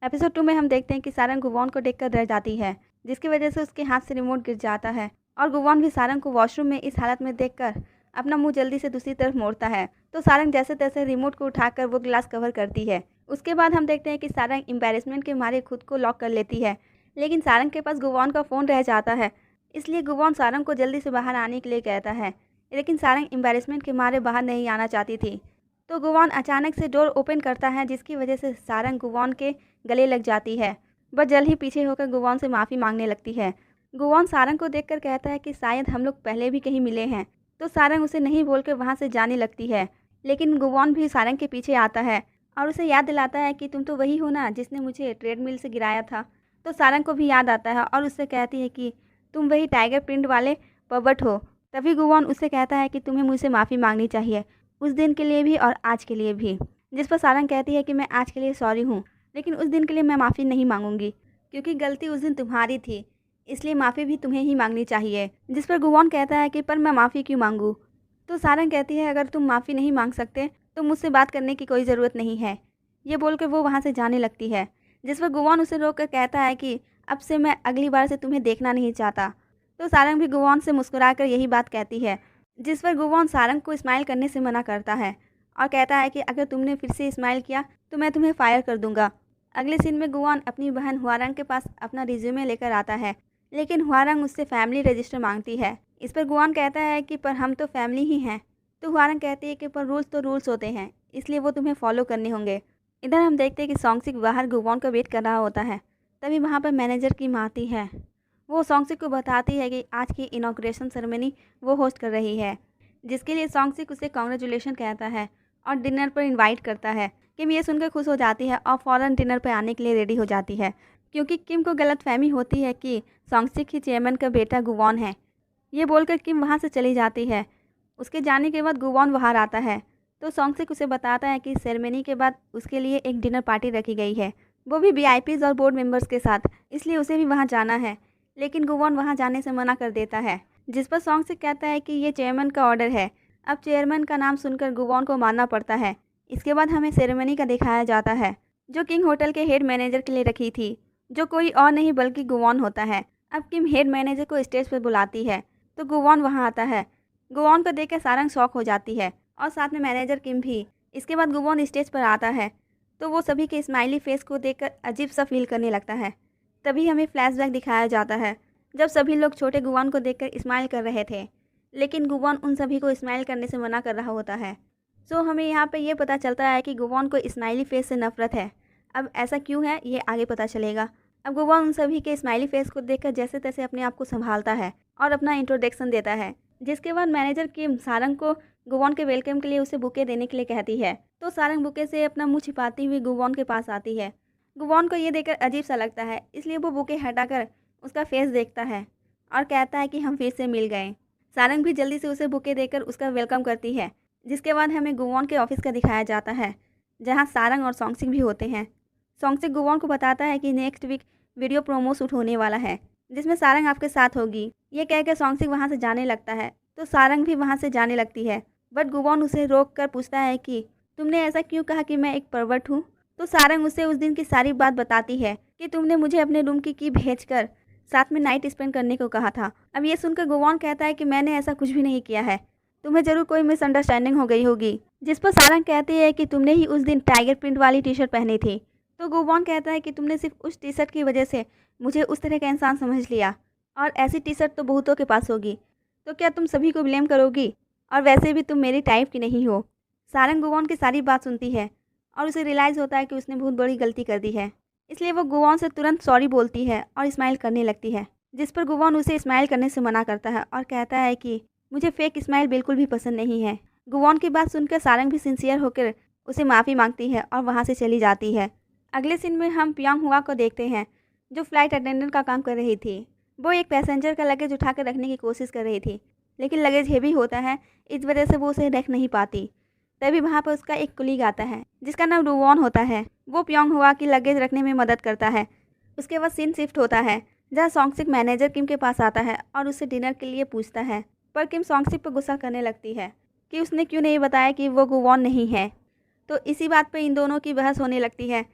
Episode 2 में हम देखते हैं कि सारंग गुवॉन को देखकर डर जाती है, जिसकी वजह से उसके हाथ से रिमोट गिर जाता है और गुवॉन भी सारंग को वॉशरूम में इस हालत में देखकर अपना मुंह जल्दी से दूसरी तरफ मोड़ता है। तो सारंग जैसे तैसे रिमोट को उठाकर वो ग्लास कवर करती है। उसके बाद हम देखते हैं कि सारंग एम्बैरेसमेंट के मारे खुद को लॉक कर लेती है, लेकिन सारंग के पास गुवॉन का फ़ोन रह जाता है। इसलिए गुवॉन सारंग को जल्दी से बाहर आने के लिए कहता है, लेकिन सारंग एम्बैरेसमेंट के मारे बाहर नहीं आना चाहती थी। तो गुवॉन अचानक से डोर ओपन करता है, जिसकी वजह से सारंग गुवॉन के गले लग जाती है। वह जल्द ही पीछे होकर गुवॉन से माफ़ी मांगने लगती है। गुवॉन सारंग को देखकर कहता है कि शायद हम लोग पहले भी कहीं मिले हैं। तो सारंग उसे नहीं बोलकर वहाँ से जाने लगती है, लेकिन गुवॉन भी सारंग के पीछे आता है और उसे याद दिलाता है कि तुम तो वही हो ना जिसने मुझे ट्रेडमिल से गिराया था। तो सारंग को भी याद आता है और उससे कहती है कि तुम वही टाइगर प्रिंट वाले पर्वत हो। तभी गुवॉन उससे कहता है कि तुम्हें मुझसे माफ़ी मांगनी चाहिए, उस दिन के लिए भी और आज के लिए भी। जिस पर सारंग कहती है कि मैं आज के लिए सॉरी हूँ, लेकिन उस दिन के लिए मैं माफ़ी नहीं मांगूंगी, क्योंकि गलती उस दिन तुम्हारी थी, इसलिए माफ़ी भी तुम्हें ही मांगनी चाहिए। जिस पर गुवॉन कहता है कि पर मैं माफ़ी क्यों मांगूँ। तो सारंग कहती है अगर तुम माफ़ी नहीं मांग सकते तो मुझसे बात करने की कोई ज़रूरत नहीं है। ये बोलकर वो वहाँ से जाने लगती है। जिस पर गुवॉन उसे रोक कर कहता है कि अब से मैं अगली बार से तुम्हें देखना नहीं चाहता। तो सारंग भी गुवॉन से मुस्कुराकर यही बात कहती है, जिस पर गुवॉन सारंग को स्माइल करने से मना करता है और कहता है कि अगर तुमने फिर से स्माइल किया तो मैं तुम्हें फायर कर दूंगा। अगले सीन में गुवॉन अपनी बहन हुआरंग के पास अपना रिज्यूमे लेकर आता है, लेकिन हुआरंग उससे फैमिली रजिस्टर मांगती है। इस पर गुवॉन कहता है कि पर हम तो फैमिली ही हैं। तो हुआरंग कहती है कि पर रूल्स तो रूल्स होते हैं, इसलिए वो तुम्हें फॉलो करने होंगे। इधर हम देखते हैं कि सॉन्गसिक बाहर गुवॉन का वेट कर रहा होता है। तभी वहाँ पर मैनेजर की आती है। वो सॉन्गसिक को बताती है कि आज की इनॉग्रेशन सेरेमनी वो होस्ट कर रही है, जिसके लिए सॉन्गसिक उसे कॉन्ग्रेचुलेशन कहता है और डिनर पर इनवाइट करता है। किम ये सुनकर खुश हो जाती है और फ़ौरन डिनर पर आने के लिए रेडी हो जाती है, क्योंकि किम को गलतफहमी होती है कि सॉन्गसिक ही चेयरमैन का बेटा गुवॉन है। ये बोलकर किम वहाँ से चली जाती है। उसके जाने के बाद गुवॉन बाहर आता है। तो सॉन्गसिक उसे बताता है कि सेरेमनी के बाद उसके लिए एक डिनर पार्टी रखी गई है, वो भी वीआईपीज़ और बोर्ड मेंबर्स के साथ, इसलिए उसे भी वहाँ जाना है। लेकिन गुवॉन वहाँ जाने से मना कर देता है, जिस पर सॉन्गसिक कहता है कि ये चेयरमैन का ऑर्डर है। अब चेयरमैन का नाम सुनकर गुवॉन को मानना पड़ता है। इसके बाद हमें सेरेमनी का दिखाया जाता है, जो किंग होटल के हेड मैनेजर के लिए रखी थी, जो कोई और नहीं बल्कि गुवॉन होता है। अब किम हेड मैनेजर को स्टेज पर बुलाती है, तो गुवॉन वहाँ आता है। गुवॉन को देखकर सारंग शॉक हो जाती है और साथ में मैनेजर किम भी। इसके बाद गुवॉन स्टेज पर आता है, तो वो सभी के स्माइली फेस को देखकर अजीब सा फील करने लगता है। तभी हमें फ्लैशबैक दिखाया जाता है, जब सभी लोग छोटे गुवॉन को देखकर स्माइल कर रहे थे, लेकिन गुवॉन उन सभी को स्माइल करने से मना कर रहा होता है। सो हमें यहाँ पे ये पता चलता है कि गुवॉन को स्माइली फेस से नफरत है। अब ऐसा क्यों है ये आगे पता चलेगा। अब गुवॉन उन सभी के स्माइली फेस को देखकर जैसे तैसे अपने आप को संभालता है और अपना इंट्रोडक्शन देता है। जिसके बाद मैनेजर किम सारंग को गुवॉन के वेलकम के लिए उसे बुके देने के लिए कहती है। तो सारंग बुके से अपना मुँह छिपाती हुई गुवॉन के पास आती है। गुवॉन को ये देखकर अजीब सा लगता है, इसलिए वो बुके हटाकर उसका फेस देखता है और कहता है कि हम फिर से मिल गए। सारंग भी जल्दी से उसे बुके देकर उसका वेलकम करती है। जिसके बाद हमें गुवॉन के ऑफिस का दिखाया जाता है, जहां सारंग और सॉन्गसिक भी होते हैं। सॉन्गसिक गुवॉन को बताता है कि next week video promo shoot होने वाला है, जिसमें सारंग आपके साथ होगी। ये कहकर सॉन्गसिक वहाँ से जाने लगता है, तो सारंग भी वहाँ से जाने लगती है। बट गुवॉन उसे रोक कर पूछता है कि तुमने ऐसा क्यों कहा कि मैं एक परवर्ट हूँ। तो सारंग उसे उस दिन की सारी बात बताती है कि तुमने मुझे अपने रूम की भेजकर साथ में नाइट स्पेंड करने को कहा था। अब ये सुनकर गुवॉन कहता है कि मैंने ऐसा कुछ भी नहीं किया है, तुम्हें जरूर कोई मिसअंडरस्टैंडिंग हो गई होगी। जिस पर सारंग कहती है कि तुमने ही उस दिन टाइगर प्रिंट वाली टी शर्ट पहनी थी। तो गुवॉन कहता है कि तुमने सिर्फ उस टी शर्ट की वजह से मुझे उस तरह का इंसान समझ लिया, और ऐसी टी शर्ट तो बहुतों के पास होगी, तो क्या तुम सभी को ब्लेम करोगी, और वैसे भी तुम मेरी टाइप की नहीं हो। सारंग गुवॉन की सारी बात सुनती है और उसे रियलाइज़ होता है कि उसने बहुत बड़ी गलती कर दी है, इसलिए वो गुवॉन से तुरंत सॉरी बोलती है और स्माइल करने लगती है। जिस पर गुवॉन उसे स्माइल करने से मना करता है और कहता है कि मुझे फेक स्माइल बिल्कुल भी पसंद नहीं है। गुवॉन की बात सुनकर सारंग भी सिंसियर होकर उसे माफ़ी मांगती है और वहाँ से चली जाती है। अगले सीन में हम प्यांग हुआ को देखते हैं, जो फ्लाइट अटेंडेंट का काम कर रही थी। वो एक पैसेंजर का लगेज उठाकर रखने की कोशिश कर रही थी, लेकिन लगेज हेवी होता है, इस वजह से वो उसे रख नहीं पाती। तभी वहाँ पर उसका एक कुलीग आता है, जिसका नाम रुवॉन होता है। वो प्यांग हुआ की लगेज रखने में मदद करता है। उसके बाद सीन शिफ्ट होता है, जहाँ सॉन्गसिक मैनेजर किम के पास आता है और उससे डिनर के लिए पूछता है। पर किम सॉन्गसिक पर गुस्सा करने लगती है कि उसने क्यों नहीं बताया कि वो गुवॉन नहीं है। तो इसी बात पर इन दोनों की बहस होने लगती है।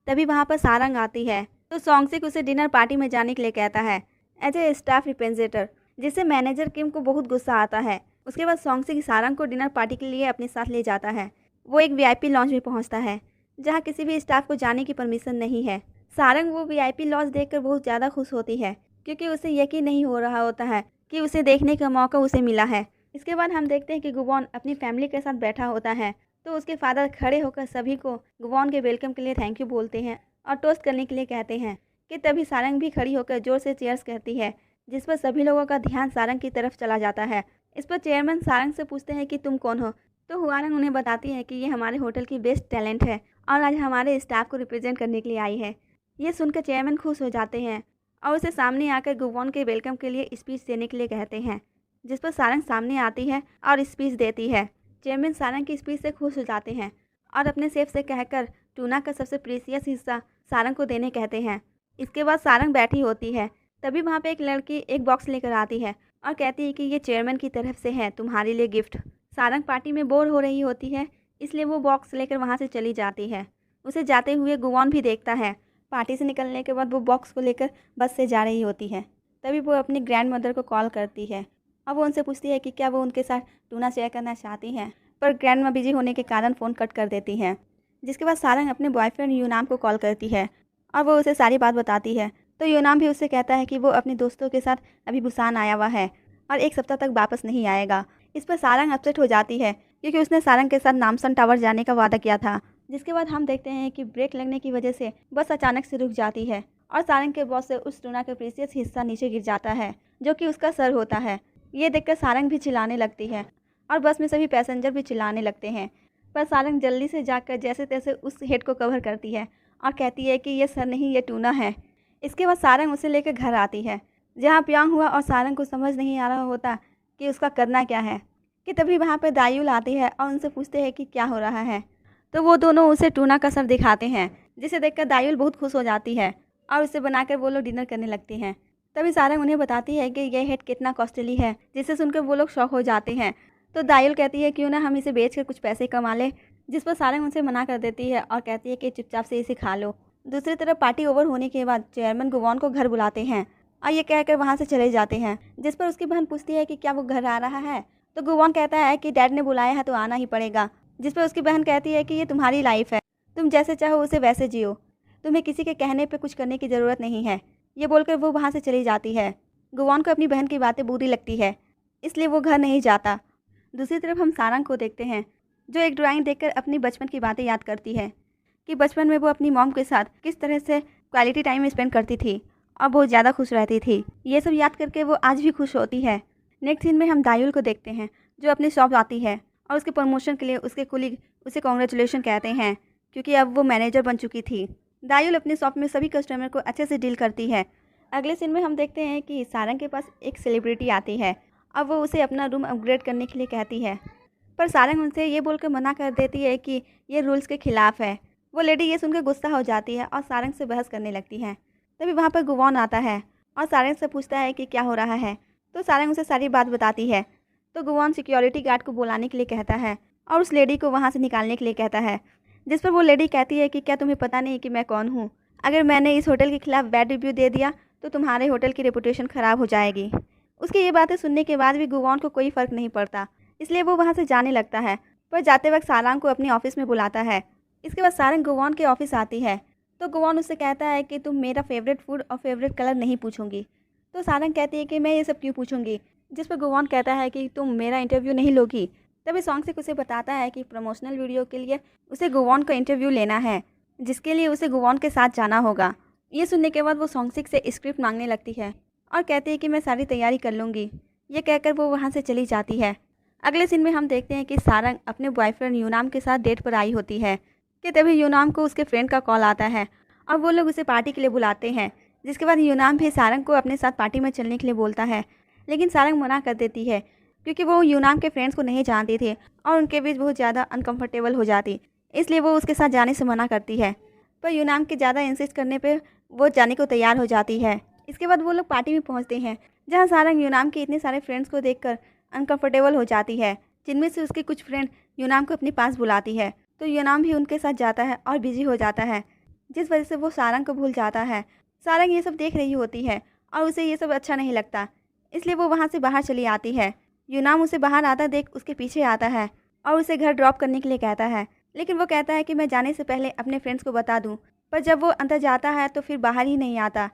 तभी वहाँ पर सारंग आती है तो सॉन्गसिक उसे डिनर पार्टी में जाने के लिए कहता है एज ए स्टाफ रिप्रेजेंटेटिव, जिससे मैनेजर किम को बहुत गुस्सा आता है। उसके बाद सॉन्गसिक सारंग को डिनर पार्टी के लिए अपने साथ ले जाता है। वो एक वीआईपी लॉन्च में पहुंचता है जहां किसी भी स्टाफ को जाने की परमिशन नहीं है। सारंग वो वीआईपी लॉन्च देखकर बहुत ज़्यादा खुश होती है क्योंकि उसे यकीन नहीं हो रहा होता है कि उसे देखने का मौका उसे मिला है। इसके बाद हम देखते हैं कि गुवॉन अपनी फैमिली के साथ बैठा होता है तो उसके फादर खड़े होकर सभी को गुवॉन के वेलकम के लिए थैंक यू बोलते हैं और टोस्ट करने के लिए कहते हैं कि तभी सारंग भी खड़ी होकर जोर से चीयर्स कहती है, जिस पर सभी लोगों का ध्यान सारंग की तरफ चला जाता है। इस पर चेयरमैन सारंग से पूछते हैं कि तुम कौन हो, तो हुआरंग उन्हें बताती है कि ये हमारे होटल की बेस्ट टैलेंट है और आज हमारे स्टाफ को रिप्रेजेंट करने के लिए आई है। ये सुनकर चेयरमैन खुश हो जाते हैं और उसे सामने आकर गुवॉन के वेलकम के लिए स्पीच देने के लिए कहते हैं, जिस पर सारंग सामने आती है और स्पीच देती है। चेयरमैन सारंग की स्पीच से खुश हो जाते हैं और अपने शेफ से कहकर टूना का सबसे प्रीसियस हिस्सा सारंग को देने कहते हैं। इसके बाद सारंग बैठी होती है, तभी वहाँ पे एक लड़की एक बॉक्स लेकर आती है और कहती है कि ये चेयरमैन की तरफ से है तुम्हारे लिए गिफ्ट। सारंग पार्टी में बोर हो रही होती है इसलिए वो बॉक्स लेकर वहाँ से चली जाती है। उसे जाते हुए गुवॉन भी देखता है। पार्टी से निकलने के बाद वो बॉक्स को लेकर बस से जा रही होती है। तभी वो अपनी ग्रैंड मदर को कॉल करती है और वो उनसे पूछती है कि क्या वो उनके साथ टूना शेयर करना चाहती हैं, पर ग्रैंड माँ बिजी होने के कारण फ़ोन कट कर देती हैं। जिसके बाद सारंग अपने बॉयफ्रेंड यूनाम को कॉल करती है और वो उसे सारी बात बताती है। तो यूनाम भी उससे कहता है कि वो अपने दोस्तों के साथ अभी बुसान आया हुआ है और एक सप्ताह तक वापस नहीं आएगा। इस पर सारंग अपसेट हो जाती है क्योंकि उसने सारंग के साथ नामसन टावर जाने का वादा किया था। जिसके बाद हम देखते हैं कि ब्रेक लगने की वजह से बस अचानक से रुक जाती है और सारंग के बॉस से उस टूना का प्रीसियस हिस्सा नीचे गिर जाता है जो कि उसका सर होता है। ये देखकर सारंग भी चिल्लाने लगती है और बस में सभी पैसेंजर भी चिल्लाने लगते हैं, पर सारंग जल्दी से जाकर जैसे तैसे उस हेड को कवर करती है और कहती है कि ये सर नहीं, ये टूना है। इसके बाद सारंग उसे लेकर घर आती है जहाँ प्यांग हुआ और सारंग को समझ नहीं आ रहा होता कि उसका करना क्या है कि तभी वहाँ पर दायूल आती है और उनसे पूछते हैं कि क्या हो रहा है। तो वो दोनों उसे टूना का सर दिखाते हैं, जिसे देखकर दायूल बहुत खुश हो जाती है और उसे बनाकर वो लोग डिनर करने लगते हैं। तभी सारंग उन्हें बताती है कि यह हेड कितना कॉस्टली है, जिसे सुनकर वो लोग शॉक हो जाते हैं। तो दायूल कहती है क्यों ना हम इसे बेचकर कुछ पैसे कमा ले, जिस पर सारंग उनसे मना कर देती है और कहती है कि चुपचाप से इसे खा लो। दूसरी तरफ पार्टी ओवर होने के बाद चेयरमैन गुवॉन को घर बुलाते हैं और ये कहकर वहाँ से चले जाते हैं। जिस पर उसकी बहन पूछती है कि क्या वो घर आ रहा है, तो गुवॉन कहता है कि डैड ने बुलाया है तो आना ही पड़ेगा। जिस पर उसकी बहन कहती है कि ये तुम्हारी लाइफ है, तुम जैसे चाहो उसे वैसे जियो, तुम्हें किसी के कहने पे कुछ करने की ज़रूरत नहीं है। ये बोलकर वो वहाँ से चली जाती है। गुवॉन को अपनी बहन की बातें बुरी लगती है, इसलिए वो घर नहीं जाता। दूसरी तरफ हम सारंग को देखते हैं जो एक ड्राइंग देखकर अपनी बचपन की बातें याद करती है कि बचपन में वो अपनी मॉम के साथ किस तरह से क्वालिटी टाइम स्पेंड करती थी और बहुत ज़्यादा खुश रहती थी। ये सब याद करके वो आज भी खुश होती है। नेक्स्ट सीन में हम दायूल को देखते हैं जो अपनी शॉप आती है और उसके प्रमोशन के लिए उसके कुलीग उसे कॉन्ग्रेचुलेशन कहते हैं क्योंकि अब वो मैनेजर बन चुकी थी। दायूल अपनी शॉप में सभी कस्टमर को अच्छे से डील करती है। अगले सीन में हम देखते हैं कि सारंग के पास एक सेलिब्रिटी आती है और वो उसे अपना रूम अपग्रेड करने के लिए कहती है, पर सारंग उनसे ये बोलकर मना कर देती है कि ये रूल्स के खिलाफ है। वो लेडी ये सुनकर गुस्सा हो जाती है और सारंग से बहस करने लगती है। तभी वहाँ पर गुवॉन आता है और सारंग से पूछता है कि क्या हो रहा है, तो सारंग उसे सारी बात बताती है। तो गुवॉन सिक्योरिटी गार्ड को बुलाने के लिए कहता है और उस लेडी को वहाँ से निकालने के लिए कहता है, जिस पर वो लेडी कहती है कि क्या तुम्हें पता नहीं कि मैं कौन हूँ? अगर मैंने इस होटल के खिलाफ बैड रिव्यू दे दिया तो तुम्हारे होटल की रेपुटेशन ख़राब हो जाएगी। उसकी ये बातें सुनने के बाद भी गुवॉन को कोई फ़र्क नहीं पड़ता, इसलिए वो वहाँ से जाने लगता है। पर जाते वक्त सारंग को अपने ऑफिस में बुलाता है। इसके बाद सारंग गुवॉन के ऑफिस आती है तो गुवॉन उससे कहता है कि तुम मेरा फेवरेट फूड और फेवरेट कलर नहीं पूछूंगी। तो सारंग कहती है कि मैं ये सब क्यों पूछूंगी, जिस पर गुवॉन कहता है कि तुम मेरा इंटरव्यू नहीं लोगी। तभी सॉन्गसिक उसे बताता है कि प्रमोशनल वीडियो के लिए उसे गुवॉन का इंटरव्यू लेना है, जिसके लिए उसे गुवॉन के साथ जाना होगा। ये सुनने के बाद वो सॉन्गसिक से स्क्रिप्ट मांगने लगती है और कहती है कि मैं सारी तैयारी कर लूँगी। ये कहकर वो वहाँ से चली जाती है। अगले सीन में हम देखते हैं कि सारंग अपने बॉयफ्रेंड यूनाम के साथ डेट पर आई होती है कि तभी यूनाम को उसके फ्रेंड का कॉल आता है और वो लोग उसे पार्टी के लिए बुलाते हैं। जिसके बाद यूनाम भी सारंग को अपने साथ पार्टी में चलने के लिए बोलता है, लेकिन सारंग मना कर देती है क्योंकि वो यूनाम के फ्रेंड्स को नहीं जानती थी और उनके बीच बहुत ज़्यादा अनकंफर्टेबल हो जाती, इसलिए वो उसके साथ जाने से मना करती है। पर यूनाम के ज़्यादा इंसिस्ट करने पर वो जाने को तैयार हो जाती है। इसके बाद वो लोग पार्टी में पहुँचते हैं जहाँ सारंग यूनाम के इतने सारे फ्रेंड्स को देखकर अनकंफर्टेबल हो जाती है, जिनमें से उसके कुछ फ्रेंड यूनाम को अपने पास बुलाती है। तो यूनाम भी उनके साथ जाता है और बिजी हो जाता है। जिस वजह से वो सारंग को भूल जाता है। सारंग ये सब देख रही होती है और उसे ये सब अच्छा नहीं लगता, इसलिए वो वहाँ से बाहर चली आती है। यूनाम उसे बाहर आता देख उसके पीछे आता है और उसे घर ड्रॉप करने के लिए कहता है, लेकिन वो कहता है कि मैं जाने से पहले अपने फ्रेंड्स को बता दूँ। पर जब वो अंदर जाता है तो फिर बाहर ही नहीं आता,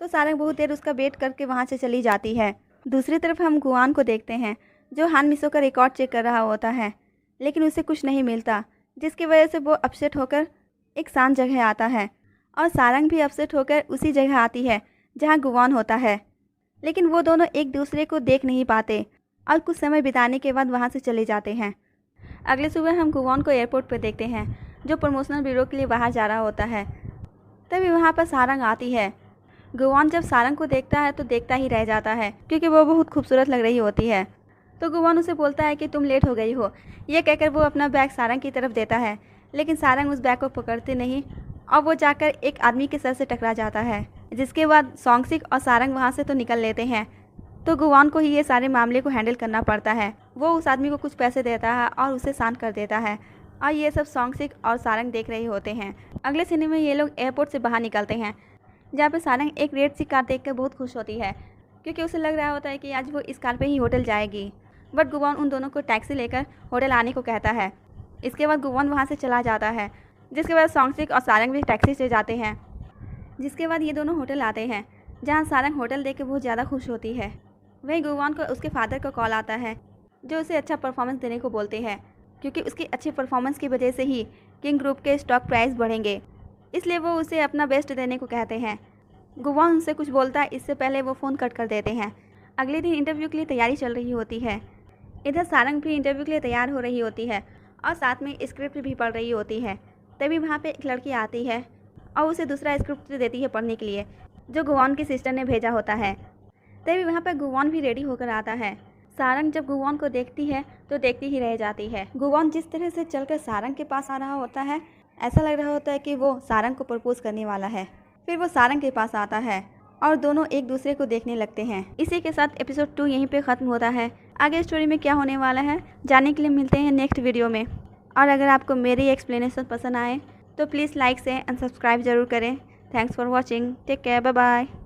तो सारंग बहुत देर उसका वेट करके वहाँ से चली जाती है। दूसरी तरफ हम गुआन को देखते हैं, जो हान मिसो का रिकॉर्ड चेक कर रहा होता है, लेकिन उसे कुछ नहीं मिलता, जिसकी वजह से वो अपसेट होकर एक शांत जगह आता है और सारंग भी अपसेट होकर उसी जगह आती है जहाँ गुआन होता है। लेकिन वो दोनों एक दूसरे को देख नहीं पाते और कुछ समय बिताने के बाद वहाँ से चले जाते हैं। अगले सुबह हम गुआन को एयरपोर्ट पर देखते हैं, जो प्रमोशनल ब्यूरो के लिए बाहर जा रहा होता है। तभी वहाँ पर सारंग आती है। गुआन जब सारंग को देखता है तो देखता ही रह जाता है, क्योंकि वो बहुत खूबसूरत लग रही होती है। तो गुआन उसे बोलता है कि तुम लेट हो गई हो। यह कहकर वो अपना बैग सारंग की तरफ देता है, लेकिन सारंग उस बैग को पकड़ते नहीं और वो जाकर एक आदमी के सर से टकरा जाता है, जिसके बाद सोंगसिक और सारंग वहाँ से तो निकल लेते हैं। तो गुआन को ही ये सारे मामले को हैंडल करना पड़ता है। वो उस आदमी को कुछ पैसे देता है और उसे शांत कर देता है, और ये सब सोंगसिक और सारंग देख रहे होते हैं। अगले सीन में ये लोग एयरपोर्ट से बाहर निकलते हैं, जहाँ पे सारंग एक रेड सी कार देखकर बहुत खुश होती है, क्योंकि उसे लग रहा होता है कि आज वो इस कार पे ही होटल जाएगी। बट गुआन उन दोनों को टैक्सी लेकर होटल आने को कहता है। इसके बाद गुआन वहाँ से चला जाता है, जिसके बाद सोंगसिक और सारंग भी टैक्सी से जाते हैं। जिसके बाद ये दोनों होटल आते हैं, जहाँ सारंग होटल देख के बहुत ज़्यादा खुश होती है। वहीं गुआन को उसके फादर का कॉल आता है, जो उसे अच्छा परफॉर्मेंस देने को बोलते हैं, क्योंकि उसकी अच्छी परफॉर्मेंस की वजह से ही किंग ग्रुप के स्टॉक प्राइस बढ़ेंगे, इसलिए वो उसे अपना बेस्ट देने को कहते हैं। गुआन उनसे कुछ बोलता है, इससे पहले वो फ़ोन कट कर देते हैं। अगले दिन इंटरव्यू के लिए तैयारी चल रही होती है। इधर सारंग भी इंटरव्यू के लिए तैयार हो रही होती है और साथ में स्क्रिप्ट भी पढ़ रही होती है। तभी वहाँ पे एक लड़की आती है और उसे दूसरा स्क्रिप्ट देती है पढ़ने के लिए, जो गुआन की सिस्टर ने भेजा होता है। तभी वहाँ पर गुआन भी रेडी होकर आता है। सारंग जब गुआन को देखती है तो देखती ही रह जाती है। गुआन जिस तरह से चलकर सारंग के पास आ रहा होता है, ऐसा लग रहा होता है कि वो सारंग को प्रपोज करने वाला है। फिर वो सारंग के पास आता है और दोनों एक दूसरे को देखने लगते हैं। इसी के साथ एपिसोड 2 यहीं पे ख़त्म होता है। आगे स्टोरी में क्या होने वाला है जानने के लिए मिलते हैं नेक्स्ट वीडियो में। और अगर आपको मेरी एक्सप्लेनेशन पसंद आए तो प्लीज़ लाइक से एंड सब्सक्राइब ज़रूर करें। Thanks for watching. Take care. Bye bye.